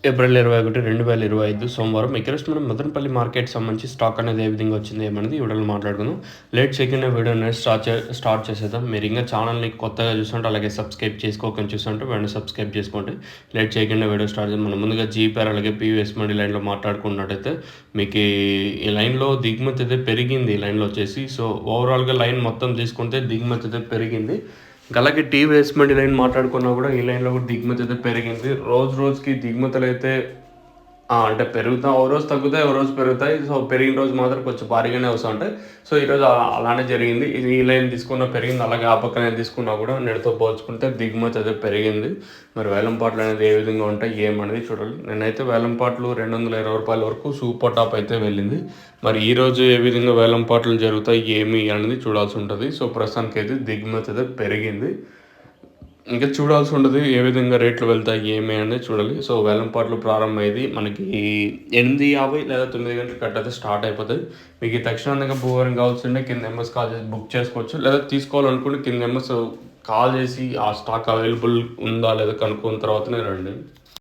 April 21, 2025 సోమవారం. ఈరోజు మనం మదనపల్లి మార్కెట్ సంబంధించి స్టాక్ అనేది ఏ విధంగా వచ్చింది ఏమనేది ఈ వీడియోలో మాట్లాడుకుందాం. లేట్ చేయకుండా వీడియో అనేది స్టార్ట్ చేసేద్దాం. మీరు ఇంకా ఛానల్ని కొత్తగా చూస్తుంటే అలాగే సబ్స్క్రైబ్ చేసుకోకుండా చూస్తుంటే వెంటనే సబ్స్క్రైబ్ చేసుకోండి. లేట్ చేయకుండా వీడియో స్టార్ట్ చేద్దాం. మనం ముందుగా జీపీఆర్ అలాగే పీవీఎస్ మండి లైన్లో మాట్లాడుకున్నట్టయితే మీకు ఈ లైన్లో దిగుమతి అయితే పెరిగింది. ఈ లైన్లో వచ్చేసి సో ఓవరాల్గా లైన్ మొత్తం తీసుకుంటే దిగుమతి అయితే పెరిగింది. అలాగే టీవీఎస్ మండి లైన్ మాట్లాడుకున్నా కూడా ఈ లైన్లో కూడా దిగుమతి అయితే పెరిగింది. రోజుకి దిగుమతులు అయితే అంటే పెరుగుతా ఓ రోజు తగ్గుతాయి, ఓ రోజు పెరుగుతాయి. సో పెరిగిన రోజు మాత్రం కొంచెం భారీగానే వస్తూ ఉంటాయి. సో ఈరోజు అలానే జరిగింది. ఇది ఈ లైన్ తీసుకున్న పెరిగింది, అలాగే ఆ పక్కన తీసుకున్నా కూడా నేటితో పోల్చుకుంటే దిగుమతి అయితే పెరిగింది. మరి వేలంపాట్లు అనేది ఏ విధంగా ఉంటాయి ఏమనేది చూడాలి. నేనైతే వేలంపాట్లు ₹220 వరకు సూపర్ టాప్ అయితే వెళ్ళింది. మరి ఈరోజు ఏ విధంగా వేలంపాట్లు జరుగుతాయి ఏమి అనేది చూడాల్సి ఉంటుంది. సో ప్రస్తుతానికి అయితే దిగుమతి అయితే పెరిగింది. ఇంకా చూడాల్సి ఉండదు ఏ విధంగా రేట్లు వెళ్తాయి ఏమి అనేది చూడాలి. సో వేలంపాట్లు ప్రారంభమయ్యేది మనకి 8:50 లేదా 9 గంటలకు కట్టయితే స్టార్ట్ అయిపోతుంది. మీకు తక్షణంగా భూవరం కావాల్సింటే కింద నెంబర్స్ కాల్ చేసి బుక్ చేసుకోవచ్చు. లేదా తీసుకోవాలనుకుంటే కింద నెంబర్స్ కాల్ చేసి ఆ స్టాక్ అవైలబుల్ ఉందా లేదా కనుక్కున్న తర్వాతనే రండి.